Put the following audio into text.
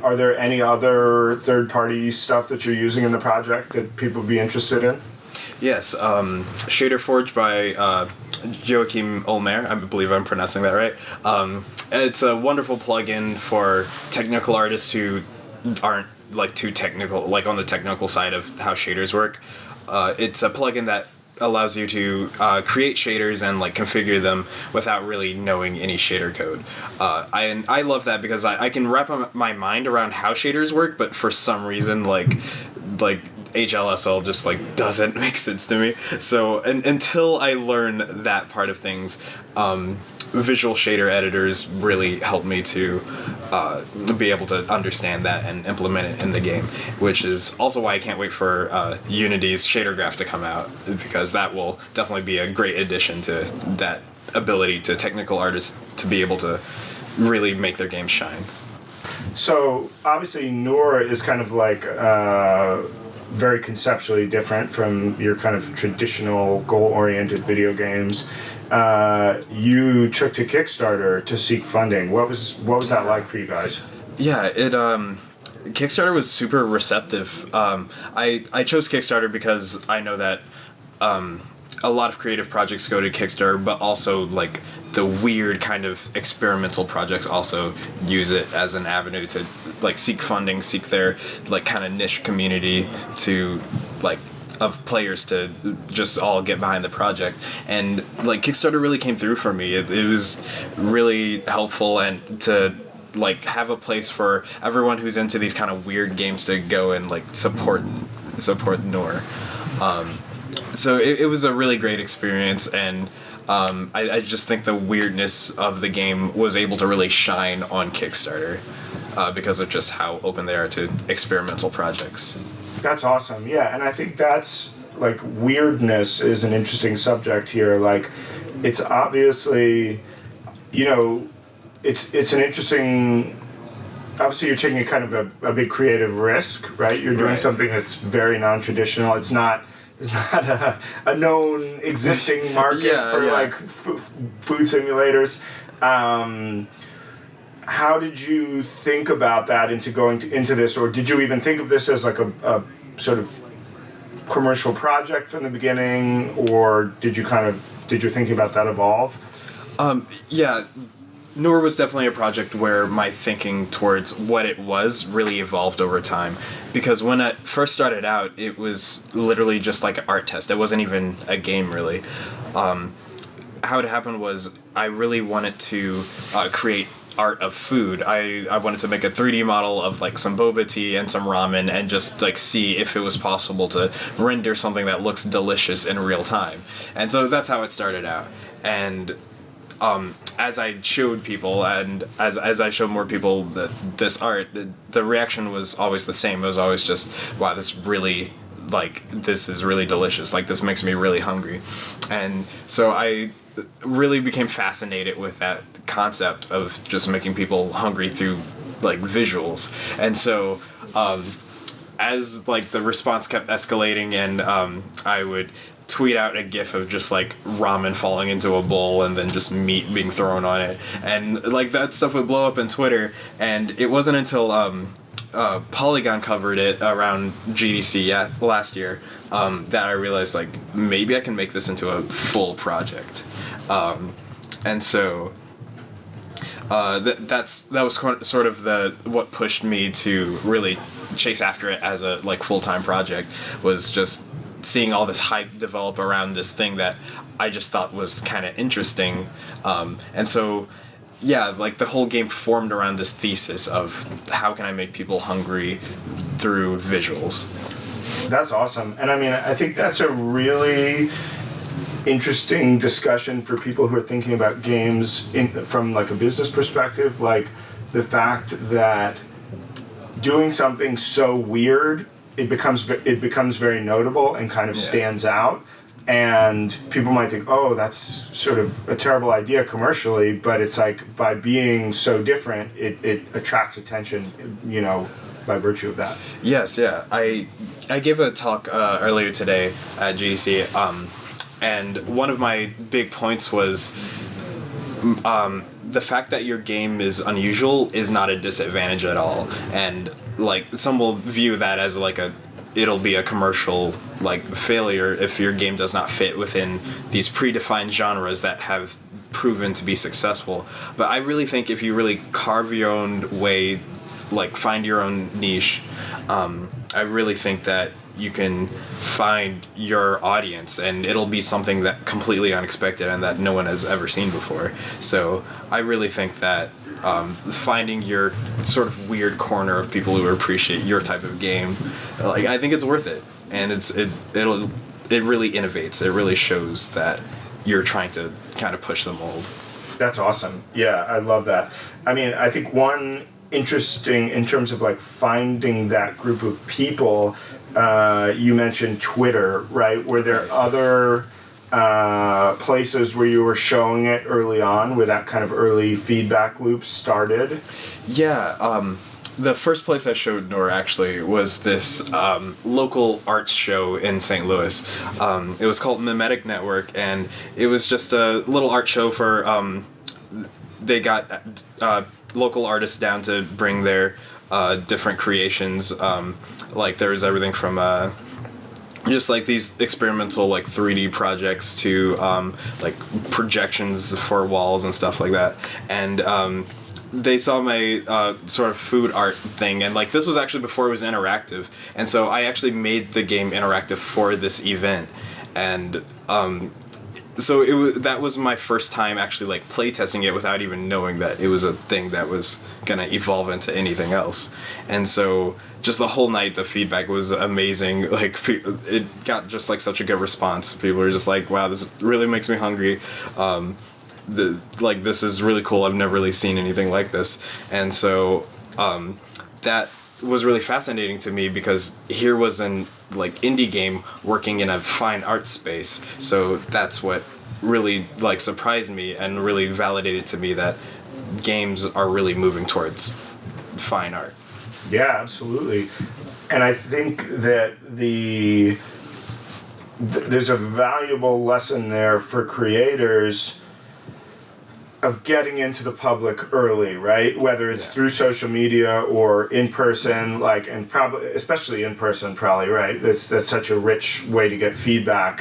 are there any other third-party stuff that you're using in the project that people would be interested in? Yes, Shader Forge by Joachim Olmer, I believe I'm pronouncing that right. It's a wonderful plugin for technical artists who aren't like too technical, like on the technical side of how shaders work. It's a plugin that allows you to create shaders and like configure them without really knowing any shader code. I love that because I can wrap my mind around how shaders work, but for some reason like HLSL just like doesn't make sense to me. So until I learn that part of things, visual shader editors really help me to be able to understand that and implement it in the game, which is also why I can't wait for Unity's shader graph to come out, because that will definitely be a great addition to that ability to technical artists to be able to really make their games shine. So obviously Nour is kind of like very conceptually different from your kind of traditional goal-oriented video games. You took to Kickstarter to seek funding. What was that like for you guys? Yeah, Kickstarter was super receptive. I chose Kickstarter because I know that a lot of creative projects go to Kickstarter, but also like the weird kind of experimental projects also use it as an avenue to like seek funding, seek their like kind of niche community to like of players to just all get behind the project. And like Kickstarter really came through for me. It was really helpful, and to like have a place for everyone who's into these kind of weird games to go and like support Nour. So it was a really great experience, and I just think the weirdness of the game was able to really shine on Kickstarter because of just how open they are to experimental projects. That's awesome. Yeah, and I think that's like weirdness is an interesting subject here. Like, it's obviously, you know, it's an interesting. Obviously, you're taking a kind of a big creative risk, right? You're doing something that's very non-traditional. There's not a known existing market for like food simulators. How did you think about that into going into this, or did you even think of this as like a sort of commercial project from the beginning, or did your thinking about that evolve? Nour was definitely a project where my thinking towards what it was really evolved over time. Because when it first started out, it was literally just like an art test. It wasn't even a game, really. How it happened was I really wanted to create art of food. I wanted to make a 3D model of like some boba tea and some ramen and just like see if it was possible to render something that looks delicious in real time. And so that's how it started out. And as I showed people and as I showed more people this art, the reaction was always the same. It was always just, wow, this is really delicious. Like, this makes me really hungry. And so I really became fascinated with that concept of just making people hungry through like visuals. And so as like the response kept escalating, and I would tweet out a gif of just like ramen falling into a bowl and then just meat being thrown on it, and like that stuff would blow up in Twitter. And it wasn't until Polygon covered it around GDC last year that I realized like maybe I can make this into a full project. And so that was sort of what pushed me to really chase after it as a like full-time project, was just seeing all this hype develop around this thing that I just thought was kind of interesting. And so yeah, like the whole game formed around this thesis of how can I make people hungry through visuals. That's awesome. And I mean, I think that's a really interesting discussion for people who are thinking about games from like a business perspective. Like the fact that doing something so weird, it becomes very notable and kind of stands out. And people might think, oh, that's sort of a terrible idea commercially, but it's like by being so different, it attracts attention, you know, by virtue of that. Yes, yeah. I gave a talk earlier today at GDC, and one of my big points was the fact that your game is unusual is not a disadvantage at all. And like some will view that as like it'll be a commercial like failure if your game does not fit within these predefined genres that have proven to be successful. But I really think if you really carve your own way, like find your own niche, I really think that you can find your audience, and it'll be something that completely unexpected and that no one has ever seen before. So I really think that finding your sort of weird corner of people who appreciate your type of game, like I think it's worth it, and it really innovates. It really shows that you're trying to kind of push the mold. That's awesome. Yeah, I love that. I mean, I think one interesting in terms of like finding that group of people, you mentioned Twitter, right? Were there other places where you were showing it early on, where that kind of early feedback loop started? Yeah, the first place I showed Nour actually was this local arts show in St. Louis. It was called Mimetic Network, and it was just a little art show for they got local artists down to bring their different creations. Like there was everything from just like these experimental like 3D projects to like projections for walls and stuff like that. And they saw my sort of food art thing, and like this was actually before it was interactive, and so I actually made the game interactive for this event. And so that was my first time actually like playtesting it without even knowing that it was a thing that was gonna evolve into anything else. And so just the whole night the feedback was amazing. Like it got just like such a good response. People were just like, wow, this really makes me hungry. This is really cool. I've never really seen anything like this. And so that was really fascinating to me, because here was an like indie game working in a fine art space. So that's what really like surprised me and really validated to me that games are really moving towards fine art. Yeah, absolutely. And I think that there's a valuable lesson there for creators of getting into the public early, right? Whether it's through social media or in person, like, and probably, especially in person, probably, right? That's such a rich way to get feedback.